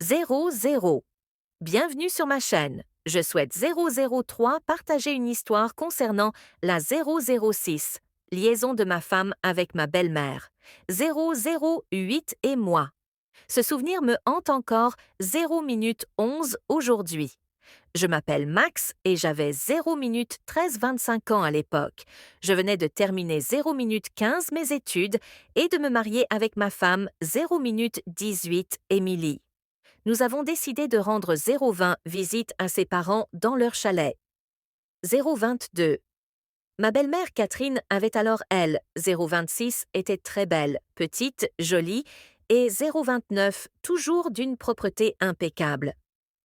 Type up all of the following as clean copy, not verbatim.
00. Bienvenue sur ma chaîne. Je souhaite 003 partager une histoire concernant la 006, liaison de ma femme avec ma belle-mère. 008 et moi. Ce souvenir me hante encore 0 minute 11 aujourd'hui. Je m'appelle Max et j'avais 0 minute 13 ans à l'époque. Je venais de terminer 0 minute 15 mes études et de me marier avec ma femme 0 minute 18 Émilie. Nous avons décidé de rendre 020 visite à ses parents dans leur chalet. 022. Ma belle-mère Catherine avait alors, elle, 026, était très belle, petite, jolie, et 029, toujours d'une propreté impeccable.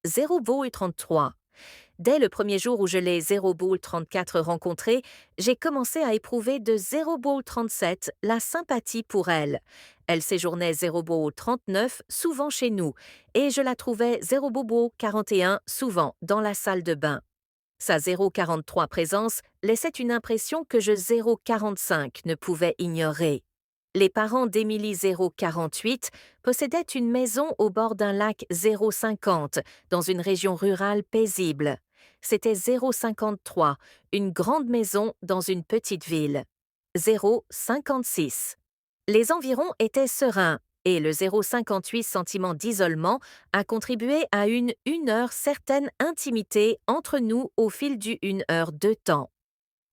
0 beau et 33. Dès le premier jour où je l'ai 0 boule 34 rencontrée, j'ai commencé à éprouver de 0 boule 37 la sympathie pour elle. Elle séjournait 0 boule 39 souvent chez nous, et je la trouvais 0 bobo 41 souvent dans la salle de bain. Sa 0,43 présence laissait une impression que je 0,45 ne pouvais ignorer. Les parents d'Émilie 048 possédaient une maison au bord d'un lac 050 dans une région rurale paisible. C'était 053, une grande maison dans une petite ville. 056. Les environs étaient sereins et le 0,58 sentiment d'isolement a contribué à une heure certaine intimité entre nous au fil du 1 heure de temps.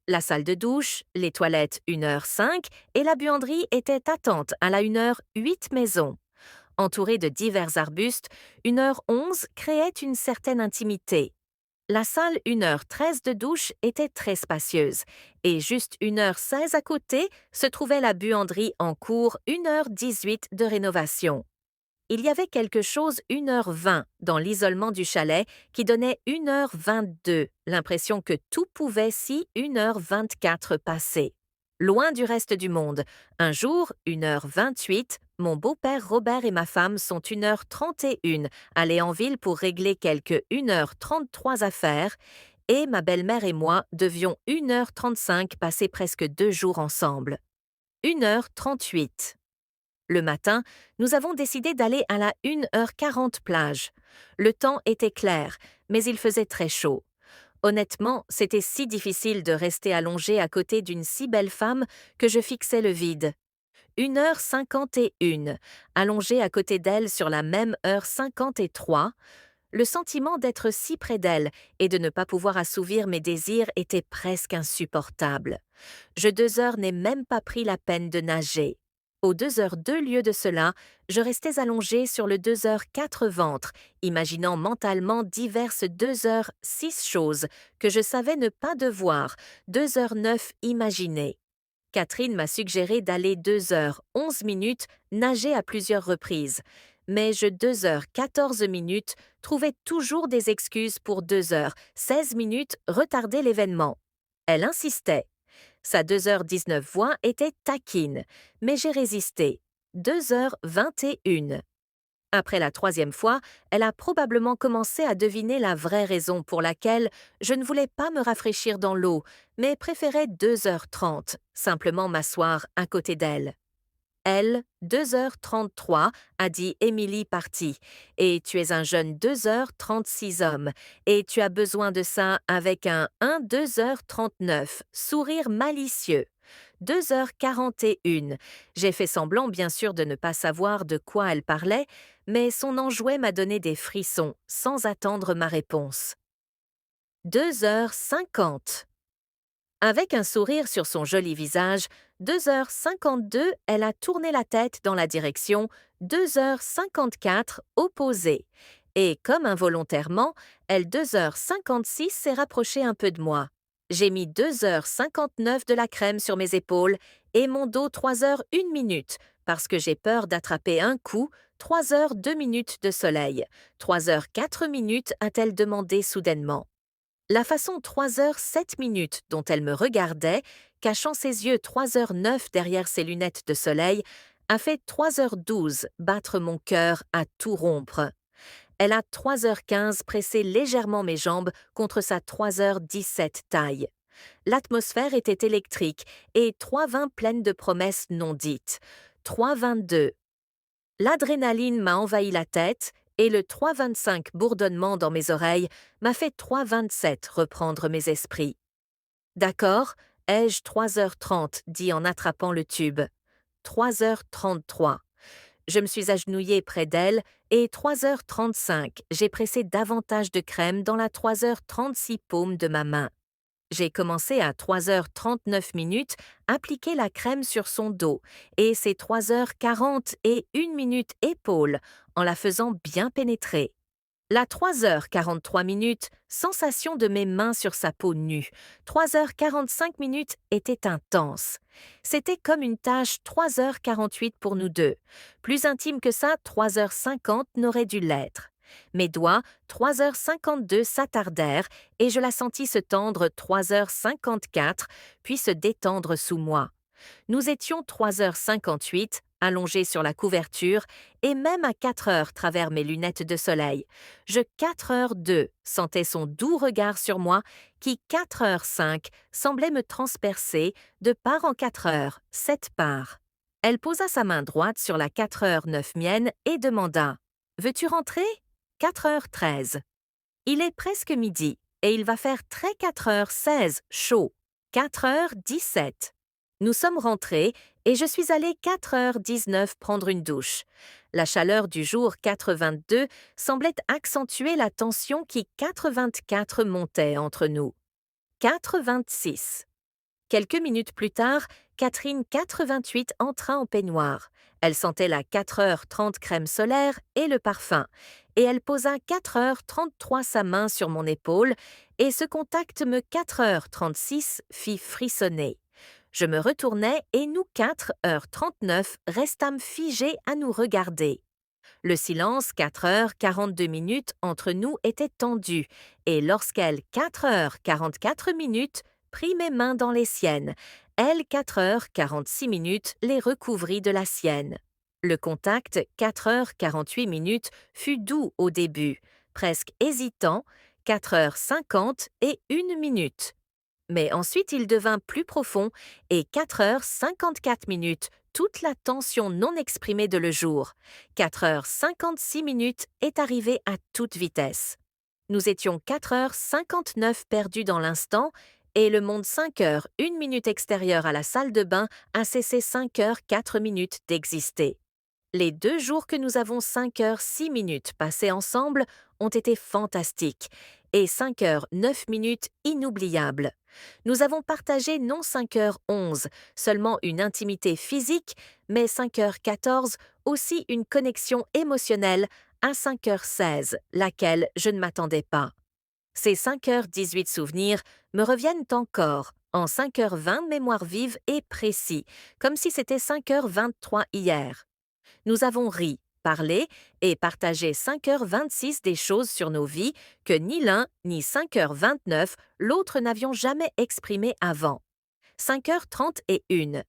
La salle de douche, les toilettes 1 h 05 et la buanderie étaient attentes à la 1 h 08 maison. Entourée de divers arbustes, 1 h 11 créait une certaine intimité. La salle 1 h 13 de douche était très spacieuse et juste 1 h 16 à côté se trouvait la buanderie en cours 1 h 18 de rénovation. Il y avait quelque chose 1 h 20 dans l'isolement du chalet qui donnait 1 h 22, l'impression que tout pouvait si 1 h 24 passer. Loin du reste du monde, un jour, 1 h 28, mon beau-père Robert et ma femme sont 1 h 31 allés en ville pour régler quelques 1 h 33 affaires et ma belle-mère et moi devions 1 h 35 passer presque 2 jours ensemble. 1 h 38. Le matin, nous avons décidé d'aller à la 1 h 40 plage. Le temps était clair, mais il faisait très chaud. Honnêtement, c'était si difficile de rester allongé à côté d'une si belle femme que je fixais le vide. 1 h 51, allongé à côté d'elle sur la même heure 53, le sentiment d'être si près d'elle et de ne pas pouvoir assouvir mes désirs était presque insupportable. Je 2 heures n'ai même pas pris la peine de nager. Aux 2 h 02 lieu de cela, je restais allongée sur le 2 h 04 ventre, imaginant mentalement diverses 2 h 06 choses que je savais ne pas devoir, 2 h 09 imaginer. Catherine m'a suggéré d'aller 2 h 11 nager à plusieurs reprises, mais je 2 h 14 trouvais toujours des excuses pour 2 h 16 retarder l'événement. Elle insistait. Sa 2 h 19 voix était taquine, mais j'ai résisté. 2 h 21. Après la troisième fois, elle a probablement commencé à deviner la vraie raison pour laquelle je ne voulais pas me rafraîchir dans l'eau, mais préférais 2 h 30, simplement m'asseoir à côté d'elle. Elle, 2 h 33, a dit Émilie partie, et tu es un jeune 2 h 36 homme, et tu as besoin de ça avec un 2 h 39, sourire malicieux. 2 h 41, j'ai fait semblant bien sûr de ne pas savoir de quoi elle parlait, mais son enjouet m'a donné des frissons, sans attendre ma réponse. 2 h 50. Avec un sourire sur son joli visage, 2 h 52, elle a tourné la tête dans la direction 2 h 54 opposée. Et comme involontairement, elle 2 h 56 s'est rapprochée un peu de moi. J'ai mis 2 h 59 de la crème sur mes épaules et mon dos 3 h 01 parce que j'ai peur d'attraper un coup 3 h 02 de soleil. 3 h 04 a-t-elle demandé soudainement. La façon 3 h 07 dont elle me regardait, cachant ses yeux 3 h 09 derrière ses lunettes de soleil, a fait 3 h 12 battre mon cœur à tout rompre. Elle a 3 h 15 pressé légèrement mes jambes contre sa 3 h 17 taille. L'atmosphère était électrique et 3 h 20 pleine de promesses non dites. 3 h 22. L'adrénaline m'a envahi la tête et le 3,25 bourdonnement dans mes oreilles m'a fait 3,27 reprendre mes esprits. D'accord, ai-je 3h30 dit en attrapant le tube. 3h33. Je me suis agenouillée près d'elle et 3h35, j'ai pressé davantage de crème dans la 3h36 paume de ma main. J'ai commencé à 3h39, appliquer la crème sur son dos et c'est 3h40 et 1 minute épaule en la faisant bien pénétrer. La 3h43, sensation de mes mains sur sa peau nue. 3h45 était intense. C'était comme une tâche 3h48 pour nous deux. Plus intime que ça, 3h50 n'aurait dû l'être. Mes doigts, 3h52 s'attardèrent et je la sentis se tendre 3h54, puis se détendre sous moi. Nous étions 3h58, allongés sur la couverture, et même à 4h travers mes lunettes de soleil. Je 4h02 sentais son doux regard sur moi, qui 4h05 semblait me transpercer de part en 4h, 7 parts. Elle posa sa main droite sur la 4h09 mienne et demanda « Veux-tu rentrer » 4h13. Il est presque midi, et il va faire très 4h16 chaud. 4h17. Nous sommes rentrés et je suis allée 4h19 prendre une douche. La chaleur du jour 4h22 semblait accentuer la tension qui 4h24 montait entre nous. 4h26. Quelques minutes plus tard, Catherine 4h28 entra en peignoir. Elle sentait la 4h30 crème solaire et le parfum, et elle posa 4h33 sa main sur mon épaule, et ce contact me 4h36 fit frissonner. Je me retournai et nous 4h39 restâmes figés à nous regarder. Le silence 4h42 entre nous était tendu, et lorsqu'elle 4h44 prit mes mains dans les siennes, elle 4h46 les recouvrit de la sienne. Le contact 4h48 fut doux au début, presque hésitant, 4h50 et 1 minute. Mais ensuite il devint plus profond et 4h54, toute la tension non exprimée de le jour. 4h56 est arrivée à toute vitesse. Nous étions 4h59 perdus dans l'instant et le monde 5h01 extérieur à la salle de bain a cessé 5h04 d'exister. Les 2 jours que nous avons 5h06 passés ensemble ont été fantastiques et 5h09 inoubliables. Nous avons partagé non 5h11, seulement une intimité physique, mais 5h14, aussi une connexion émotionnelle à 5h16, laquelle je ne m'attendais pas. Ces 5h18 souvenirs me reviennent encore, en 5h20 mémoire vive et précis, comme si c'était 5h23 hier. Nous avons ri, parlé et partagé 5h26 des choses sur nos vies que ni l'un ni 5h29 l'autre n'avions jamais exprimées avant. 5h31.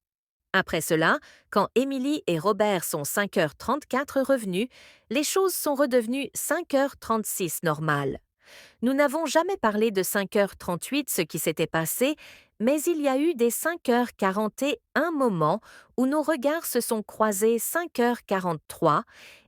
Après cela, quand Émilie et Robert sont 5h34 revenus, les choses sont redevenues 5h36 normales. Nous n'avons jamais parlé de 5h38, ce qui s'était passé, mais il y a eu des 5h41 moments où nos regards se sont croisés 5h43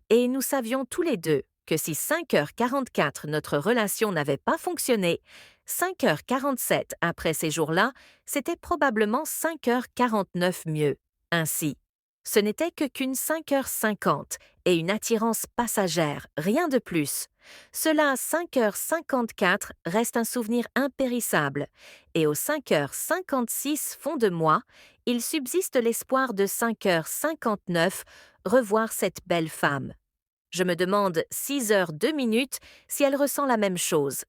et nous savions tous les deux que si 5h44 notre relation n'avait pas fonctionné, 5h47 après ces jours-là, c'était probablement 5h49 mieux. Ainsi, ce n'était qu'une 5h50 et une attirance passagère, rien de plus. Cela, 5h54 reste un souvenir impérissable, et aux 5h56 fond de moi, il subsiste l'espoir de 5h59 revoir cette belle femme. Je me demande 6h02 si elle ressent la même chose.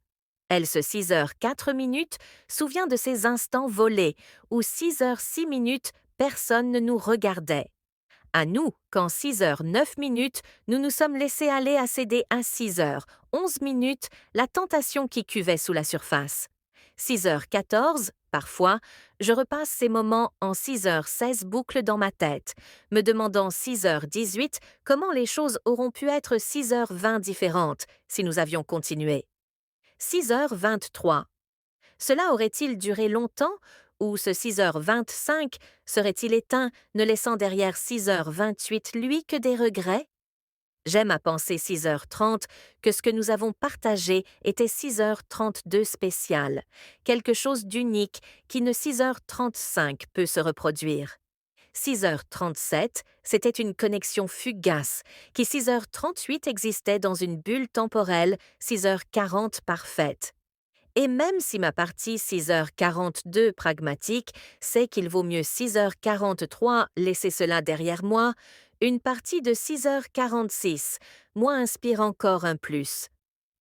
Elle se 6h04 souvient de ces instants volés où 6h06 personne ne nous regardait. À nous, qu'en 6h09 nous nous sommes laissés aller à céder à 6h11 la tentation qui cuvait sous la surface. 6h14, parfois, je repasse ces moments en 6h16 boucles dans ma tête, me demandant 6h18 comment les choses auront pu être 6h20 différentes si nous avions continué. 6h23. Cela aurait-il duré longtemps ou ce 6h25 serait-il éteint, ne laissant derrière 6h28 lui que des regrets? J'aime à penser 6h30 que ce que nous avons partagé était 6h32 spécial, quelque chose d'unique qui ne 6h35 peut se reproduire. 6h37, c'était une connexion fugace, qui 6h38 existait dans une bulle temporelle 6h40 parfaite. Et même si ma partie 6h42 pragmatique sait qu'il vaut mieux 6h43 laisser cela derrière moi, une partie de 6h46, moi inspire encore un plus.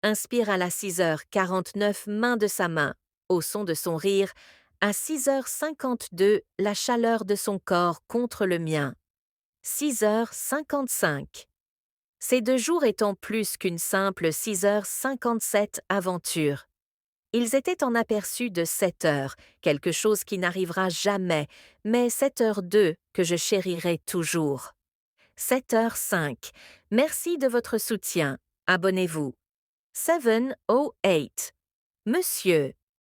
Inspire à la 6h49 main de sa main, au son de son rire, à 6h52 la chaleur de son corps contre le mien. 6h55. Ces 2 jours étant plus qu'une simple 6h57 aventure. Ils étaient en aperçu de 7 heures, quelque chose qui n'arrivera jamais, mais 7h02 que je chérirai toujours. 7h05. Merci de votre soutien. Abonnez-vous. 708. Monsieur,